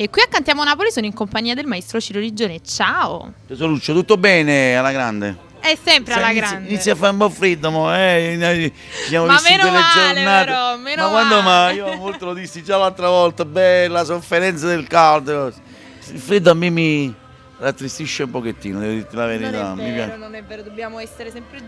E qui a Cantiamo Napoli sono in compagnia del maestro Ciro Rigione. Ciao! Tesoro Lucio, tutto bene alla grande? È sempre alla grande. Inizia a fare un po' freddo, ma siamo Ma visti meno delle male, giornate. però, meno ma quando male. mai? Io molto lo dissi già l'altra volta, bella sofferenza del caldo. Il freddo a me mi rattristisce un pochettino, devo dirti la verità. Mi piace. Non è vero, dobbiamo essere sempre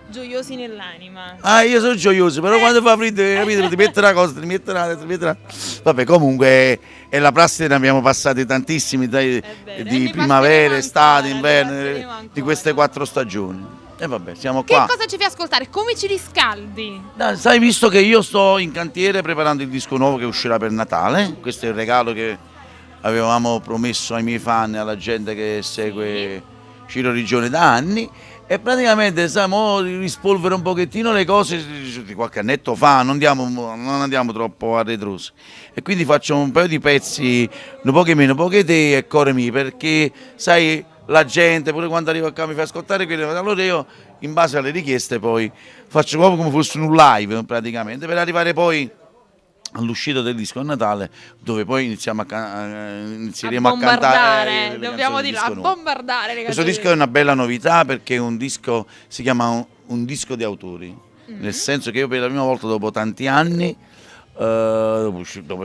gioiosi nell'anima. Ah, io sono gioioso, però quando fa freddo, capito, ti mette una cosa, ti mette una. Vabbè, comunque è la prassi, ne abbiamo passati tantissimi di primavera, estate, inverno, di queste 4 stagioni. E vabbè, siamo qua. Che cosa ci fai ascoltare? Come ci riscaldi? Dai, sai, visto che io sto in cantiere preparando il disco nuovo che uscirà per Natale, questo è il regalo che avevamo promesso ai miei fan e alla gente che segue Ciro Rigione da anni. E praticamente stiamo rispolvere un pochettino le cose di qualche annetto fa, non andiamo troppo a ritroso. E quindi faccio un paio di pezzi, un po' che meno, un po' che te e core mie, perché sai, la gente pure quando arriva qua mi fa ascoltare quello, allora io in base alle richieste poi faccio proprio come fosse un live praticamente, per arrivare poi all'uscita del disco a Natale, dove poi inizieremo a cantare dobbiamo dire, a bombardare le questo disco è una bella novità perché è un disco, si chiama un disco di autori, nel senso che io per la prima volta dopo tanti anni, dopo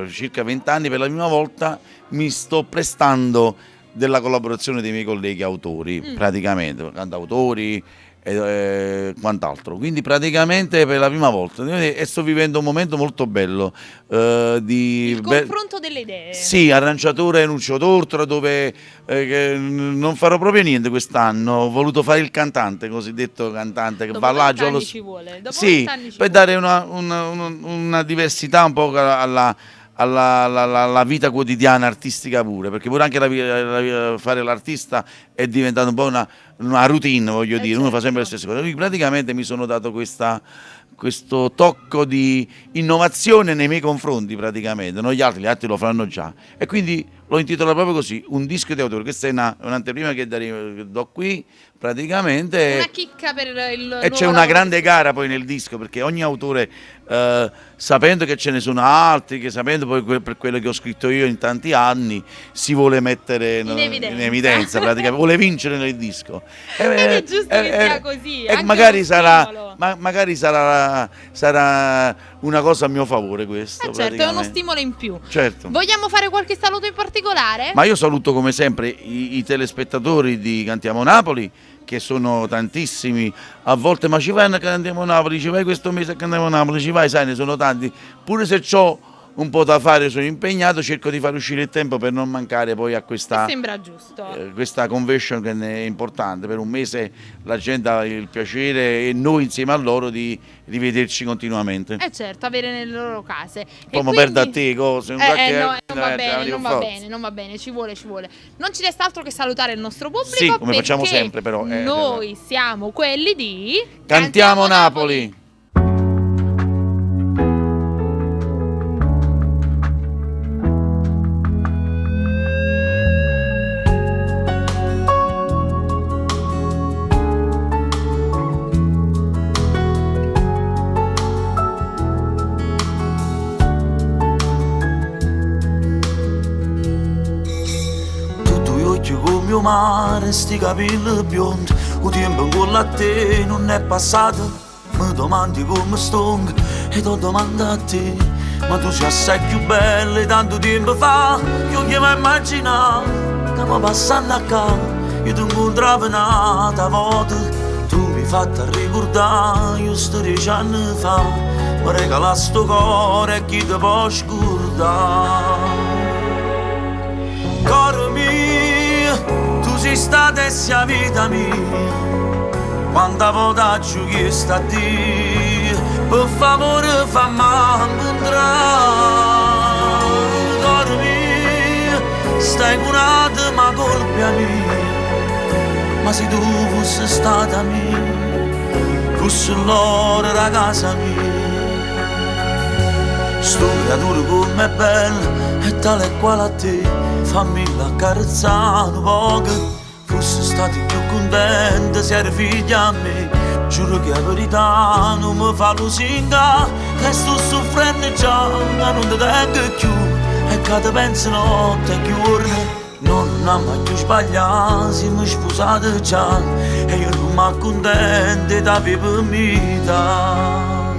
circa 20 anni, per la prima volta mi sto prestando della collaborazione dei miei colleghi autori, praticamente, cantautori e quant'altro. Quindi praticamente per la prima volta e sto vivendo un momento molto bello il confronto delle idee. Sì, arrangiatore Nuccio Tortora, dove non farò proprio niente quest'anno, ho voluto fare il cantante, cosiddetto cantante che va là, ci vuole. Dopo sì, per dare una diversità un po' alla vita quotidiana artistica pure, perché pure anche fare l'artista è diventato un po' una routine, voglio dire, uno fa sempre le stesse cose. Quindi praticamente mi sono dato questo tocco di innovazione nei miei confronti praticamente, non gli altri lo faranno già. E quindi l'ho intitolato proprio così, un disco di autore. Questa è un'anteprima che do qui praticamente. Una chicca per il e c'è una grande gara poi nel disco, perché ogni autore, sapendo che ce ne sono altri, che sapendo poi per quello che ho scritto io in tanti anni, si vuole mettere in evidenza praticamente, vuole vincere nel disco. Ed è giusto che sia così. E magari sarà una cosa a mio favore questo. Certo, è uno stimolo in più. Certo. Vogliamo fare qualche saluto in particolare? Ma io saluto come sempre i telespettatori di Cantiamo Napoli, che sono tantissimi, a volte ma ci vai a Cantiamo Napoli, ci vai questo mese a Cantiamo Napoli, ci vai, sai, ne sono tanti, pure se c'ho un po' da fare, sono impegnato, cerco di far uscire il tempo per non mancare poi a questa, sembra giusto. Questa convention che è importante. Per un mese la gente ha il piacere e noi insieme a loro di rivederci continuamente. Certo, avere nelle loro case. Poi mi perdo a te cose. Non va bene, ci vuole. Non ci resta altro che salutare il nostro pubblico. Sì, come facciamo sempre però. Noi siamo quelli di Cantiamo Napoli. Mio mare, sti capelli biondi, il tempo con la te non è passato. Mi domandi come sto e ti domando a te. Ma tu sei assai più bella tanto tempo fa. Io che mi immaginavo che mi passando a casa. Io ti incontravo un'altra volta. Tu mi hai fatto ricordare, io sto 10 anni fa. Mi regala sto cuore e chi ti può scordare. Cuore mio, tu sei stata e sei vita mia. Quanta volta ci ho chiesto a Dio, per favore fammi incontrare. Cuore mio, stai curata ma colpa mia. Ma se tu fossi stata mia, fossi l'ora da casa mia. Sto creatura come è bella e tale e quale a te, fammi accarezzare un poco. Fossi stati più contenti se eri figlia a me. Giuro che la verità non mi fa lusinga, che sto soffrendo già, ma non ti tengo più. e che ti penso notte e giorno. Non ha mai più sbagliato, siamo sposati già e io non mi accontento da vivere vita.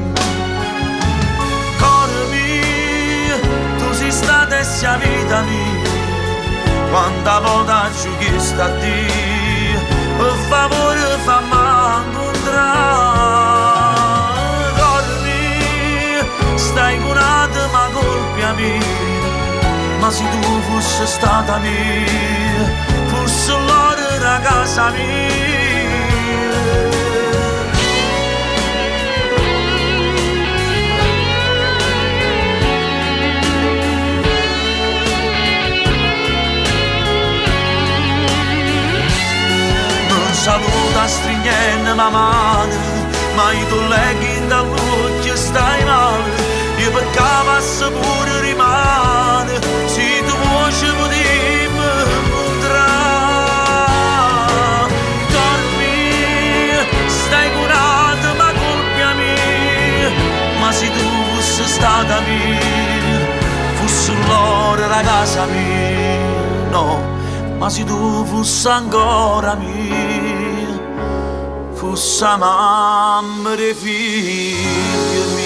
Cuore mio, tu sei stata e sei vita mia, quanta volta ci ho chiesto a Dio, per favore fammi incontrare. Cuore mio, stai curata ma colpa mia, ma se tu fossi stata mia, fossi l'oro della casa mia. Mi saluta stringendo la mano, ma io tu leghi dall'occhio stai male, io per cavassi pure rimane, se tu vuoi ci potremmo incontrare. Dormi, stai curata ma colpa mia, ma se tu fossi stata mia, fossi l'oro la casa mia, no, ma se tu fossi ancora mia, fossi mamma dei figli miei.